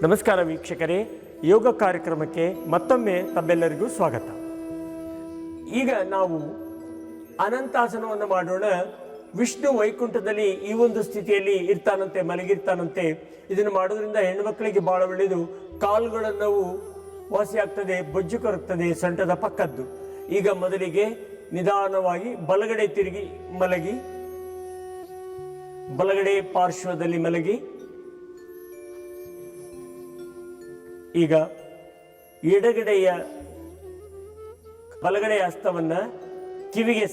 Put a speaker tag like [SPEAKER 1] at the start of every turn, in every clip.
[SPEAKER 1] ನಮಸ್ಕಾರ ವೀಕ್ಷಕರೇ, ಯೋಗ ಕಾರ್ಯಕ್ರಮಕ್ಕೆ ಮತ್ತೊಮ್ಮೆ ತಮ್ಮೆಲ್ಲರಿಗೂ ಸ್ವಾಗತ. ಈಗ ನಾವು ಅನಂತಾಸನವನ್ನು ಮಾಡೋಣ. ವಿಷ್ಣು ವೈಕುಂಠದಲ್ಲಿ ಈ ಒಂದು ಸ್ಥಿತಿಯಲ್ಲಿ ಇರ್ತಾನಂತೆ, ಮಲಗಿರ್ತಾನಂತೆ. ಇದನ್ನು ಮಾಡೋದ್ರಿಂದ ಹೆಣ್ಣುಮಕ್ಕಳಿಗೆ ಬಹಳ ಒಳ್ಳೆಯದು. ಕಾಲುಗಳ ನೋವು ವಾಸಿ ಆಗ್ತದೆ, ಬೊಜ್ಜು ಕರಗ್ತದೆ, ಸೊಂಟದ ಪಕ್ಕದ್ದು. ಈಗ ಮೊದಲಿಗೆ ನಿಧಾನವಾಗಿ ಬಲಗಡೆ ತಿರುಗಿ ಮಲಗಿ, ಬಲಗಡೆ ಪಾರ್ಶ್ವದಲ್ಲಿ ಮಲಗಿ. ಈಗ ಬಲಗಡೆಯ ಹಸ್ತವನ್ನ ಕಿವಿಗೆ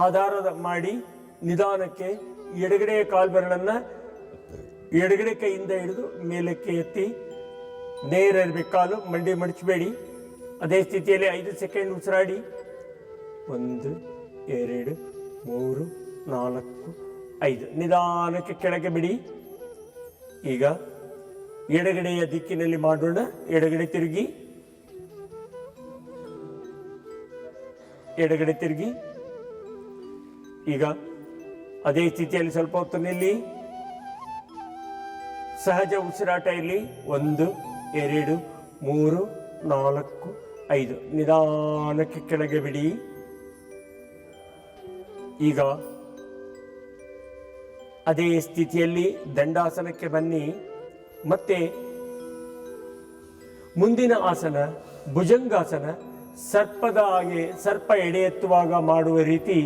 [SPEAKER 1] ಆಧಾರದ ಮಾಡಿ ನಿಧಾನಕ್ಕೆ ಎಡಗಡೆಯ ಕಾಲ್ಬೆರಳನ್ನ ಎಡಗಡೆ ಕೈಯಿಂದ ಹಿಡಿದು ಮೇಲಕ್ಕೆ ಎತ್ತಿ ನೇರ ಇರಬೇಕು. ಕಾಲು ಮಂಡಿ ಮಡಚಬೇಡಿ. ಅದೇ ಸ್ಥಿತಿಯಲ್ಲಿ 5 ಸೆಕೆಂಡ್ ಉಸಿರಾಡಿ. 1 2 3 4 5 ನಿಧಾನಕ್ಕೆ ಕೆಳಗೆ ಬಿಡಿ. ಈಗ ಎಡಗಡೆಯ ದಿಕ್ಕಿನಲ್ಲಿ ಮಾಡೋಣ. ಎಡಗಡೆ ತಿರುಗಿ, ಎಡಗಡೆ ತಿರುಗಿ. ಈಗ ಅದೇ ಸ್ಥಿತಿಯಲ್ಲಿ ಸ್ವಲ್ಪ ಹೊತ್ತು ನಿಲ್ಲಿ. ಸಹಜ ಉಸಿರಾಟ ಇಲ್ಲಿ. 1 2 3 4 5 ನಿಧಾನಕ್ಕೆ ಕೆಳಗೆ ಬಿಡಿ. ಈಗ ಅದೇ ಸ್ಥಿತಿಯಲ್ಲಿ ದಂಡಾಸನಕ್ಕೆ ಬನ್ನಿ. ಮತ್ತೆ ಮುಂದಿನ ಆಸನ ಭುಜಂಗಾಸನ. ಸರ್ಪದ ಹಾಗೆ ಸರ್ಪ ಎಡೆ ಎತ್ತುವಾಗ ಮಾಡುವ ರೀತಿ,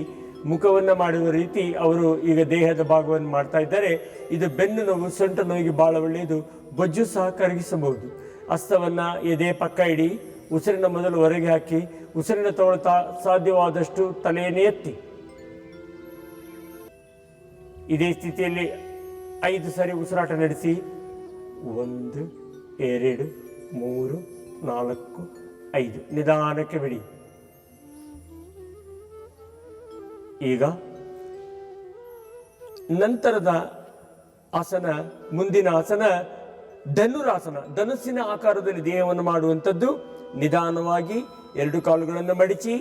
[SPEAKER 1] ಮುಖವನ್ನು ಮಾಡುವ ರೀತಿ ಅವರು ಈಗ ದೇಹದ ಭಾಗವನ್ನು ಮಾಡ್ತಾ ಇದ್ದಾರೆ. ಇದು ಬೆನ್ನು ನೋವು, ಸೊಂಟ ನೋವಿಗೆ ಬಹಳ ಒಳ್ಳೆಯದು. ಬೊಜ್ಜು ಸಹ ಕರಗಿಸಬಹುದು. ಹಸ್ತವನ್ನ ಎದೆ ಪಕ್ಕ ಇಡಿ. ಉಸಿರಿನ ಮೊದಲು ಹೊರಗೆ ಹಾಕಿ, ಉಸಿರಿನ ತಗೊಳ್ತಾ ಸಾಧ್ಯವಾದಷ್ಟು ತಲೆಯನ್ನು ಎತ್ತಿ. ಇದೇ ಸ್ಥಿತಿಯಲ್ಲಿ 5 ಸರಿ ಉಸಿರಾಟ ನಡೆಸಿ. 1 2 3 4 5 ನಿಧಾನಕ್ಕೆ ಬಿಡಿ. ಈಗ ನಂತರದ ಆಸನ, ಮುಂದಿನ ಆಸನ ಧನುರಾಸನ. ಧನುಸ್ಸಿನ ಆಕಾರದಲ್ಲಿ ದೇಹವನ್ನು ಮಾಡುವಂಥದ್ದು. ನಿಧಾನವಾಗಿ 2 ಕಾಲುಗಳನ್ನು ಮಡಿಚಿ,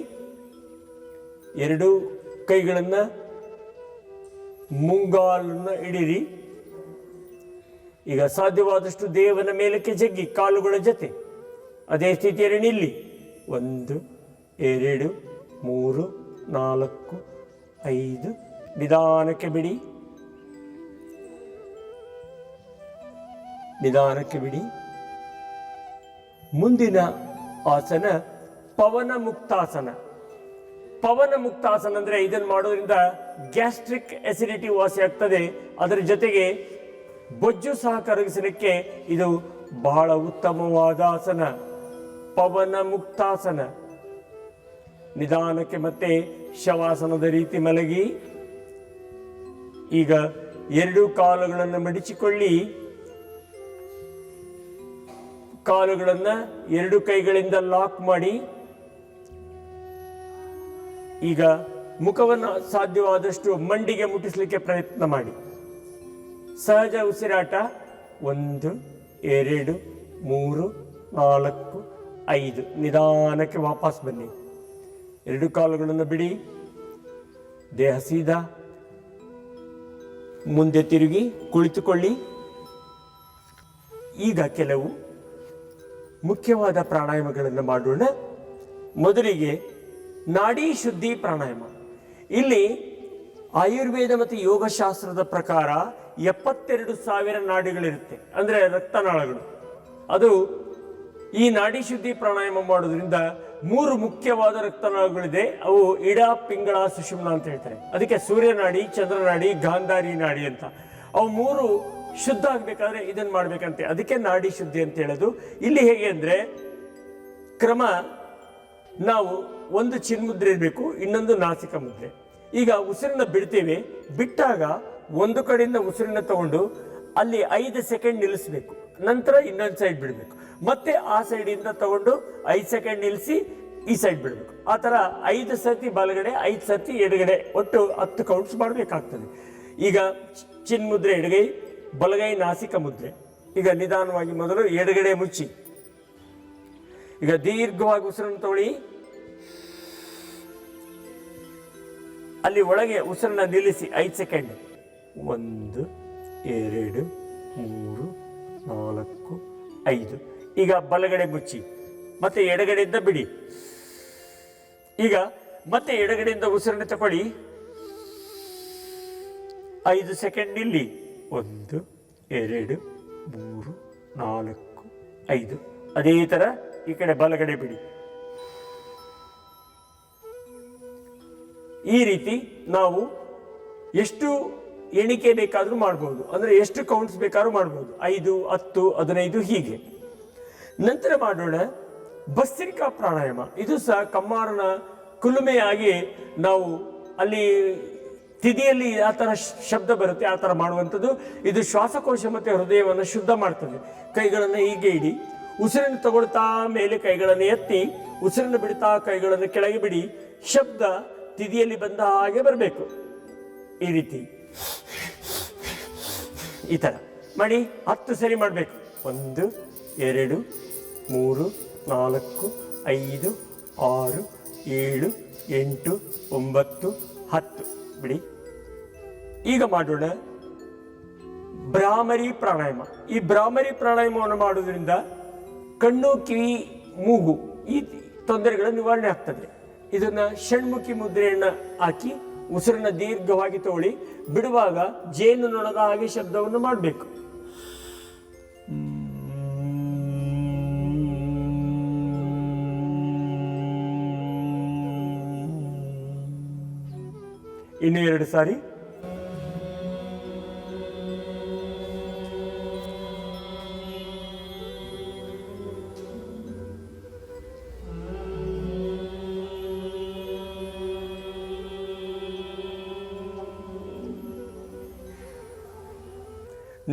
[SPEAKER 1] 2 ಕೈಗಳನ್ನು ಮುಂಗಾಲನ್ನು ಇಡಿರಿ. ಈಗ ಸಾಧ್ಯವಾದಷ್ಟು ದೇಹವನ್ನು ಮೇಲಕ್ಕೆ ಜಗ್ಗಿ, ಕಾಲುಗಳ ಜೊತೆ. ಅದೇ ಸ್ಥಿತಿಯಲ್ಲಿ ನಿಲ್ಲಿ. 1 2 3 4 5 ನಿಧಾನಕ್ಕೆ ಬಿಡಿ. ನಿಧಾನಕ್ಕೆ ಬಿಡಿ. ಮುಂದಿನ ಆಸನ ಪವನ ಮುಕ್ತಾಸನ. ಪವನ ಮುಕ್ತಾಸನ ಅಂದ್ರೆ ಇದನ್ನು ಮಾಡೋದ್ರಿಂದ ಗ್ಯಾಸ್ಟ್ರಿಕ್ ಅಸಿಡಿಟಿ ವಾಸಿ ಆಗ್ತದೆ. ಅದರ ಜೊತೆಗೆ ಬೊಜ್ಜು ಸಹ ಕರಗಿಸಲಿಕ್ಕೆ ಇದು ಬಹಳ ಉತ್ತಮವಾದ ಆಸನ, ಪವನ ಮುಕ್ತಾಸನ. ನಿಧಾನಕ್ಕೆ ಮತ್ತೆ ಶವಾಸನದ ರೀತಿ ಮಲಗಿ. ಈಗ 2 ಕಾಲುಗಳನ್ನು ಮಡಿಚಿಕೊಳ್ಳಿ. ಕಾಲುಗಳನ್ನು 2 ಕೈಗಳಿಂದ ಲಾಕ್ ಮಾಡಿ. ಈಗ ಮುಖವನ್ನು ಸಾಧ್ಯವಾದಷ್ಟು ಮಂಡಿಗೆ ಮುಟ್ಟಿಸಲಿಕ್ಕೆ ಪ್ರಯತ್ನ ಮಾಡಿ. ಸಹಜ ಉಸಿರಾಟ. 1 2 3 4 5 ನಿಧಾನಕ್ಕೆ ವಾಪಸ್ ಬನ್ನಿ. 2 ಕಾಲುಗಳನ್ನು ಬಿಡಿ. ದೇಹ ಸೀದಾ ಮುಂದೆ ತಿರುಗಿ ಕುಳಿತುಕೊಳ್ಳಿ. ಈಗ ಕೆಲವು ಮುಖ್ಯವಾದ ಪ್ರಾಣಾಯಾಮಗಳನ್ನು ಮಾಡೋಣ. ಮೊದಲಿಗೆ ನಾಡಿ ಶುದ್ಧಿ ಪ್ರಾಣಾಯಾಮ. ಇಲ್ಲಿ ಆಯುರ್ವೇದ ಮತ್ತು ಯೋಗಶಾಸ್ತ್ರದ ಪ್ರಕಾರ 72,000 ನಾಡಿಗಳಿರುತ್ತೆ, ಅಂದರೆ ರಕ್ತನಾಳಗಳು. ಅದು ಈ ನಾಡಿ ಶುದ್ಧಿ ಪ್ರಾಣಾಯಾಮ ಮಾಡೋದ್ರಿಂದ 3 ಮುಖ್ಯವಾದ ರಕ್ತನಾಳಗಳಿದೆ. ಅವು ಇಡ, ಪಿಂಗಳ, ಸುಷುಮ್ನ ಅಂತ ಹೇಳ್ತಾರೆ. ಅದಕ್ಕೆ ಸೂರ್ಯನಾಡಿ, ಚಂದ್ರನಾಡಿ, ಗಾಂಧಾರಿ ನಾಡಿ ಅಂತ. ಅವು 3 ಶುದ್ಧ ಆಗ್ಬೇಕಾದ್ರೆ ಇದನ್ನು ಮಾಡ್ಬೇಕಂತೆ. ಅದಕ್ಕೆ ನಾಡಿ ಶುದ್ಧಿ ಅಂತ ಹೇಳೋದು. ಇಲ್ಲಿ ಹೇಗೆ ಅಂದ್ರೆ ಕ್ರಮ, ನಾವು ಒಂದು ಚಿನ್ಮುದ್ರೆ ಇರಬೇಕು, ಇನ್ನೊಂದು ನಾಸಿಕ ಮುದ್ರೆ. ಈಗ ಉಸಿರನ್ನ ಬಿಡ್ತೇವೆ. ಬಿಟ್ಟಾಗ ಒಂದು ಕಡೆಯಿಂದ ಉಸಿರನ್ನ ತಗೊಂಡು ಅಲ್ಲಿ 5 ಸೆಕೆಂಡ್ ನಿಲ್ಲಿಸಬೇಕು. ನಂತರ ಇನ್ನೊಂದು ಸೈಡ್ ಬಿಡಬೇಕು. ಮತ್ತೆ ಆ ಸೈಡಿಂದ ತಗೊಂಡು 5 ಸೆಕೆಂಡ್ ನಿಲ್ಲಿಸಿ ಈ ಸೈಡ್ ಬಿಡಬೇಕು. ಆ ಥರ 5 ಸರ್ತಿ ಬಲಗಡೆ, 5 ಸರ್ತಿ ಎಡಗಡೆ, ಒಟ್ಟು 10 ಕೌಂಟ್ಸ್ ಮಾಡಬೇಕಾಗ್ತದೆ. ಈಗ ಚಿನ್ಮುದ್ರೆ ಎಡಗೈ, ಬಲಗೈ ನಾಸಿಕ ಮುದ್ರೆ. ಈಗ ನಿಧಾನವಾಗಿ ಮೊದಲು ಎಡಗಡೆ ಮುಚ್ಚಿ. ಈಗ ದೀರ್ಘವಾಗಿ ಉಸಿರನ್ನು ತಗೊಳ್ಳಿ. ಅಲ್ಲಿ ಒಳಗೆ ಉಸಿರನ್ನ ನಿಲ್ಲಿಸಿ 5 ಸೆಕೆಂಡ್. 1 2 3 4 5. ಈಗ ಬಲಗಡೆ ಮುಚ್ಚಿ ಮತ್ತೆ ಎಡಗಡೆಯಿಂದ ಬಿಡಿ. ಈಗ ಮತ್ತೆ ಎಡಗಡೆಯಿಂದ ಉಸಿರನ್ನು ತಗೊಳ್ಳಿ. 5 ಸೆಕೆಂಡ್ ಇಲ್ಲಿ. 1 2 3 4 5. ಅದೇ ಥರ ಈ ಕಡೆ ಬಲಗಡೆ ಬಿಡಿ. ಈ ರೀತಿ ನಾವು ಎಷ್ಟು ಎಣಿಕೆ ಬೇಕಾದರೂ ಮಾಡ್ಬೋದು, ಅಂದರೆ ಎಷ್ಟು ಕೌಂಟ್ಸ್ ಬೇಕಾದ್ರೂ ಮಾಡ್ಬೋದು. 5 10 15 ಹೀಗೆ. ನಂತರ ಮಾಡೋಣ ಭಸ್ತ್ರಿಕಾ ಪ್ರಾಣಾಯಾಮ. ಇದು ಸಹ ಕಮ್ಮಾರನ ಕುಲುಮೆಯಾಗಿ ನಾವು ಅಲ್ಲಿ ತಿದಿಯಲ್ಲಿ ಆ ಥರ ಶಬ್ದ ಬರುತ್ತೆ, ಆ ಥರ ಮಾಡುವಂಥದ್ದು. ಇದು ಶ್ವಾಸಕೋಶ ಮತ್ತು ಹೃದಯವನ್ನು ಶುದ್ಧ ಮಾಡ್ತದೆ. ಕೈಗಳನ್ನು ಹೀಗೆ ಇಡಿ, ಉಸಿರನ್ನು ತಗೊಳ್ತಾ ಮೇಲೆ ಕೈಗಳನ್ನು ಎತ್ತಿ, ಉಸಿರನ್ನು ಬಿಡ್ತಾ ಕೈಗಳನ್ನು ಕೆಳಗೆ ಬಿಡಿ. ಶಬ್ದ ತಿದಿಯಲ್ಲಿ ಬಂದ ಹಾಗೆ ಬರಬೇಕು. ಈ ರೀತಿ ಈ ಥರ ಮಾಡಿ 10 ಸರಿ ಮಾಡಬೇಕು. 1 2 3 4 5 6 7 8 9 10 ಬಿಡಿ. ಈಗ ಮಾಡೋಣ ಭ್ರಾಮರಿ ಪ್ರಾಣಾಯಾಮ. ಈ ಭ್ರಾಮರಿ ಪ್ರಾಣಾಯಾಮವನ್ನು ಮಾಡೋದ್ರಿಂದ ಕಣ್ಣು, ಕಿವಿ, ಮೂಗು ಈ ತೊಂದರೆಗಳ ನಿವಾರಣೆ ಆಗ್ತದೆ. ಇದನ್ನು ಷಣ್ಮುಖಿ ಮುದ್ರೆಯನ್ನು ಹಾಕಿ ಉಸಿರನ್ನು ದೀರ್ಘವಾಗಿ ತಗೊಳ್ಳಿ. ಬಿಡುವಾಗ ಜೇನು ನೊಣದ ಹಾಗೆ ಶಬ್ದವನ್ನು ಮಾಡಬೇಕು. ಇನ್ನು 2 ಸಾರಿ.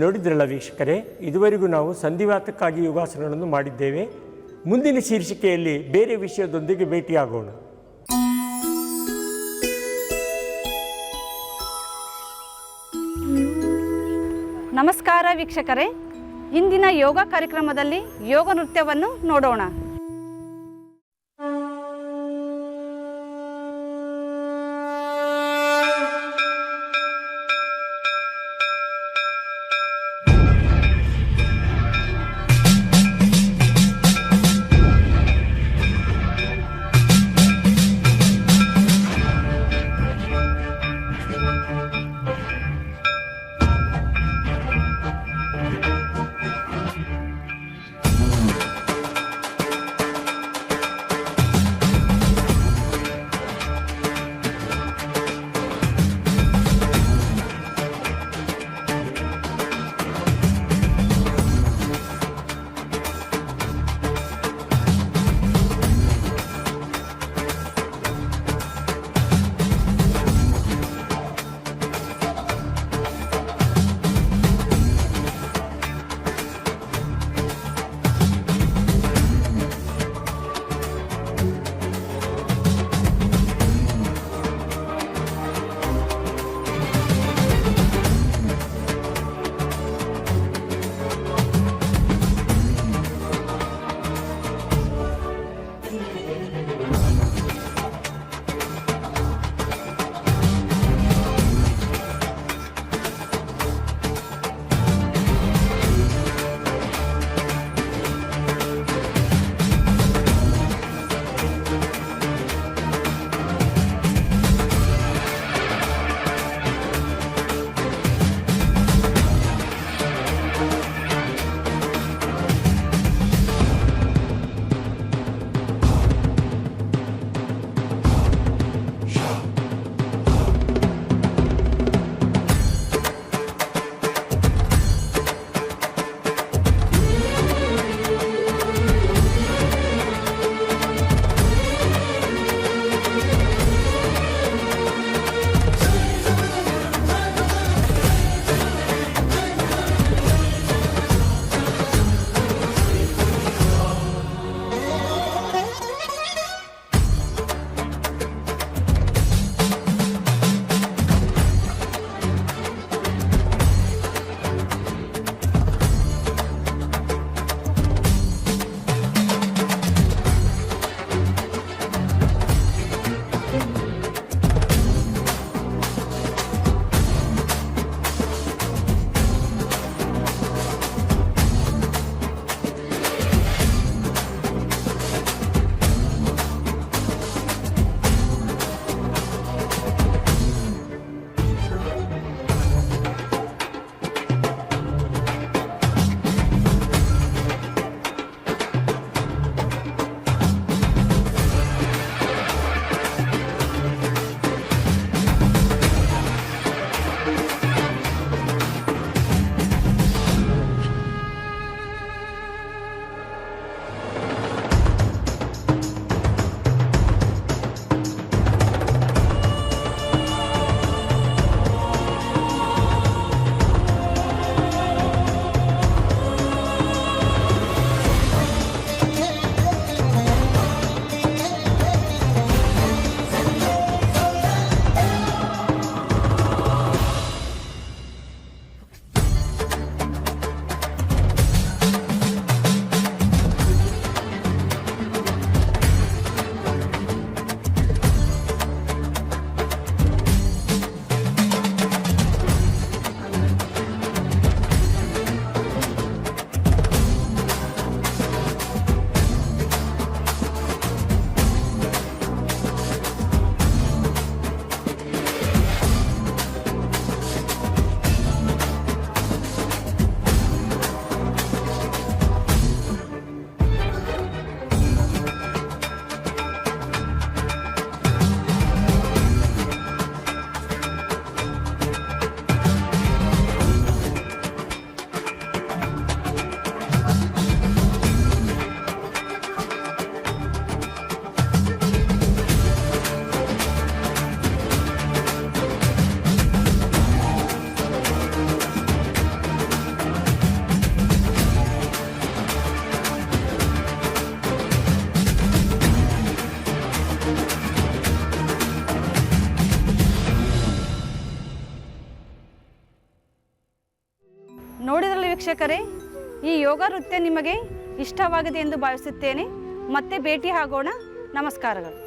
[SPEAKER 1] ನೋಡಿದ್ರಲ್ಲ ವೀಕ್ಷಕರೇ, ಇದುವರೆಗೂ ನಾವು ಸಂಧಿವಾತಕ್ಕಾಗಿ ಯೋಗಾಸನಗಳನ್ನು ಮಾಡಿದ್ದೇವೆ. ಮುಂದಿನ ಶೀರ್ಷಿಕೆಯಲ್ಲಿ ಬೇರೆ ವಿಷಯದೊಂದಿಗೆ ಭೇಟಿಯಾಗೋಣ.
[SPEAKER 2] ನಮಸ್ಕಾರ ವೀಕ್ಷಕರೇ, ಇಂದಿನ ಯೋಗ ಕಾರ್ಯಕ್ರಮದಲ್ಲಿ ಯೋಗ ನೃತ್ಯವನ್ನು ನೋಡೋಣ. ವೀಕ್ಷಕರೇ, ಈ ಯೋಗ ನೃತ್ಯ ನಿಮಗೆ ಇಷ್ಟವಾಗಿದೆ ಎಂದು ಭಾವಿಸುತ್ತೇನೆ. ಮತ್ತೆ ಭೇಟಿ ಆಗೋಣ. ನಮಸ್ಕಾರಗಳು.